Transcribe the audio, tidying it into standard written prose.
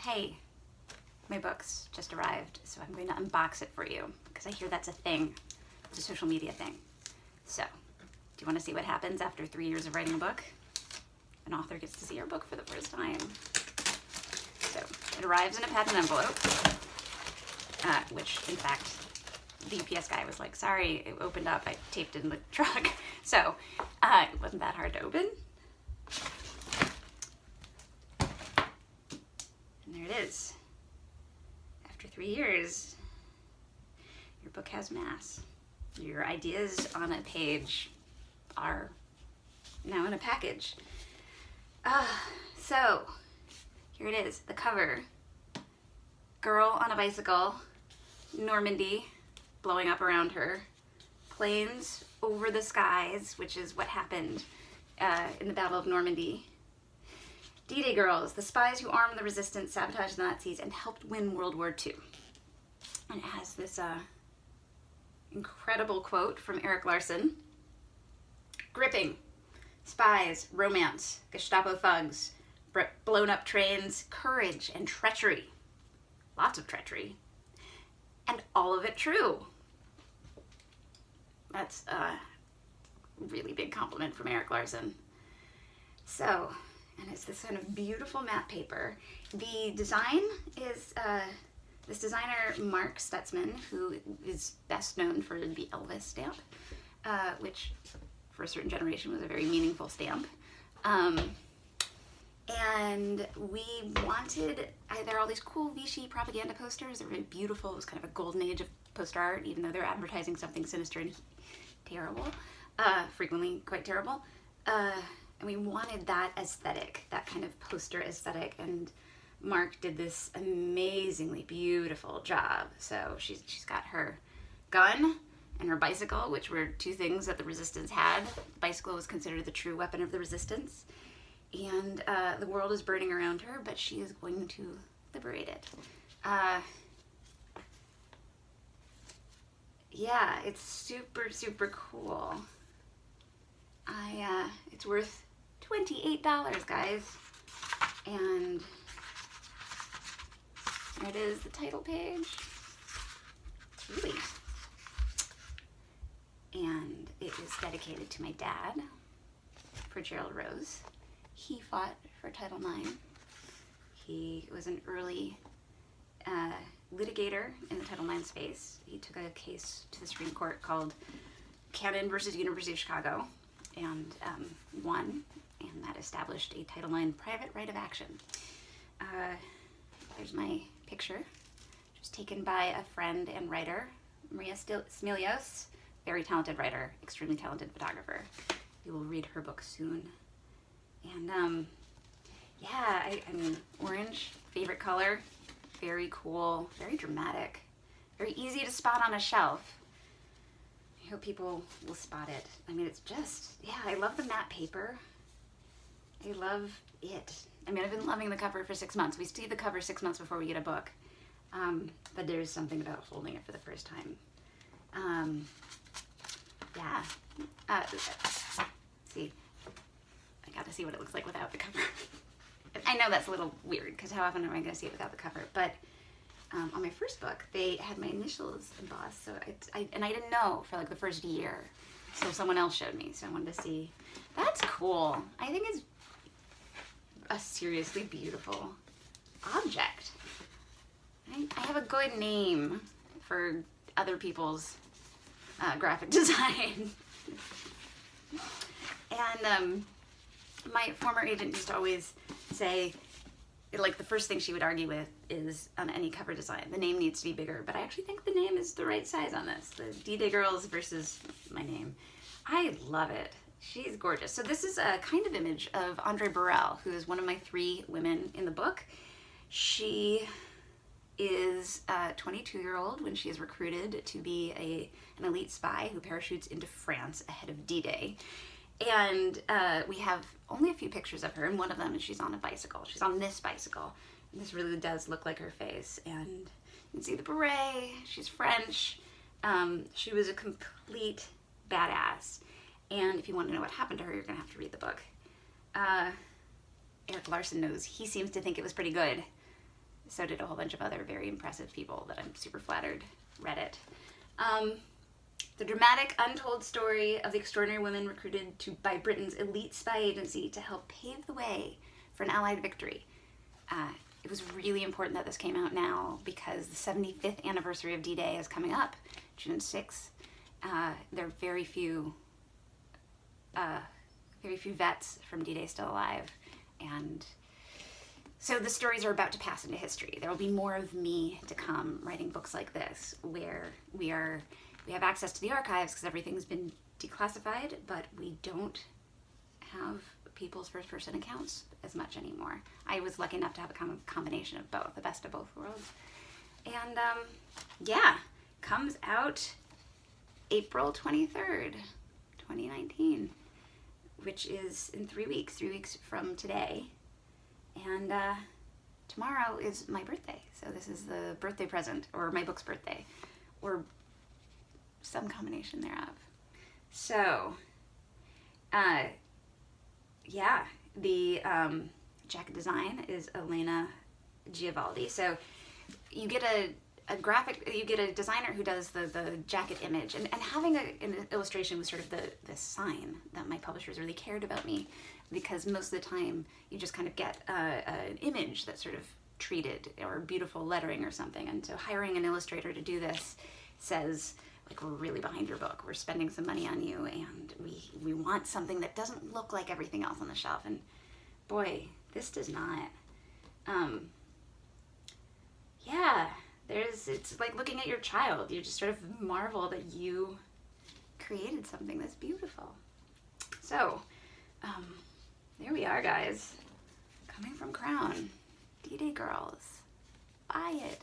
hey, my book's just arrived, so I'm going to unbox it for you, because I hear that's a thing. It's a social media thing. So, do you want to see what happens after 3 years of writing a book? An author gets to see her book for the first time. So, it arrives in a padded envelope, which, in fact, the UPS guy was like, sorry, it opened up, I taped it in the truck. So, it wasn't that hard to open. And there it is. After 3 years, your book has mass. Your ideas on a page are now in a package. So, here it is, the cover. Girl on a bicycle, Normandy, blowing up around her. Planes over the skies, which is what happened in the Battle of Normandy. D-Day girls, the spies who armed the resistance, sabotaged the Nazis, and helped win World War II. And it has this incredible quote from Erik Larson. Gripping. Spies, romance, Gestapo thugs, blown up trains, courage and treachery. Lots of treachery. And all of it true. That's a really big compliment from Erik Larson. So, and it's this kind of beautiful matte paper. The design is this designer, Mark Stutzman, who is best known for the Elvis stamp, which for a certain generation was a very meaningful stamp. And we wanted, there are all these cool Vichy propaganda posters. They're really beautiful. It was kind of a golden age of poster art, even though they're advertising something sinister and terrible, frequently quite terrible. And we wanted that aesthetic, that kind of poster aesthetic, and Mark did this amazingly beautiful job. So she's got her gun and her bicycle, which were two things that the resistance had. The bicycle was considered the true weapon of the resistance. And the world is burning around her, but she is going to liberate it. Yeah, it's super, super cool. It's worth $28, guys. And there it is, the title page. It's really, and it is dedicated to my dad, for Gerald Rose. He fought for Title IX. He was an early litigator in the Title IX space. He took a case to the Supreme Court called Cannon versus University of Chicago, and won, and that established a Title IX private right of action. There's my picture, just taken by a friend and writer, Maria Smilios, very talented writer, extremely talented photographer. You will read her book soon. And yeah, I mean, orange, favorite color, very cool, very dramatic, very easy to spot on a shelf. I hope people will spot it. I mean, it's just, yeah, I love the matte paper. I love it. I mean, I've been loving the cover for 6 months. We see the cover 6 months before we get a book. But there's something about holding it for the first time. Yeah. See, I got to see what it looks like without the cover. I know that's a little weird, because how often am I going to see it without the cover? But on my first book, they had my initials embossed, so I didn't know for like the first year. So someone else showed me, so I wanted to see. That's cool. I think it's a seriously beautiful object. I have a good name for other people's graphic design. And my former agent used to always say, like, the first thing she would argue with is on any cover design, the name needs to be bigger, but I actually think the name is the right size on this, the D-Day Girls versus my name. I love it. She's gorgeous. So this is a kind of image of Andre Burrell, who is one of my 3 women in the book. She is a 22-year-old when she is recruited to be an elite spy who parachutes into France ahead of D-Day. And we have only a few pictures of her, and one of them is she's on a bicycle. She's on this bicycle. And this really does look like her face. And you can see the beret. She's French. She was a complete badass. And if you want to know what happened to her, you're going to have to read the book. Erik Larson knows. He seems to think it was pretty good. So did a whole bunch of other very impressive people that I'm super flattered read it. The dramatic, untold story of the extraordinary women recruited by Britain's elite spy agency to help pave the way for an Allied victory. It was really important that this came out now because the 75th anniversary of D-Day is coming up, June 6th. There are very few vets from D-Day still alive, and so the stories are about to pass into history. There will be more of me to come writing books like this, where we have access to the archives because everything's been declassified, but we don't have people's first-person accounts as much anymore. I was lucky enough to have a kind of combination of both, the best of both worlds. And yeah, comes out April 23rd, 2019, which is in 3 weeks from today. And tomorrow is my birthday, so this is the birthday present, or my book's birthday, or some combination thereof. So, yeah, the jacket design is Elena Giavaldi. So you get you get a designer who does the jacket image, and having an illustration was sort of the sign that my publishers really cared about me, because most of the time you just kind of get an image that's sort of treated, or beautiful lettering or something, and so hiring an illustrator to do this says, like, we're really behind your book, we're spending some money on you, and we want something that doesn't look like everything else on the shelf. And boy, this does not. Yeah, it's like looking at your child. You just sort of marvel that you created something that's beautiful. So, there we are, guys. Coming from Crown. D-Day Girls. Buy it.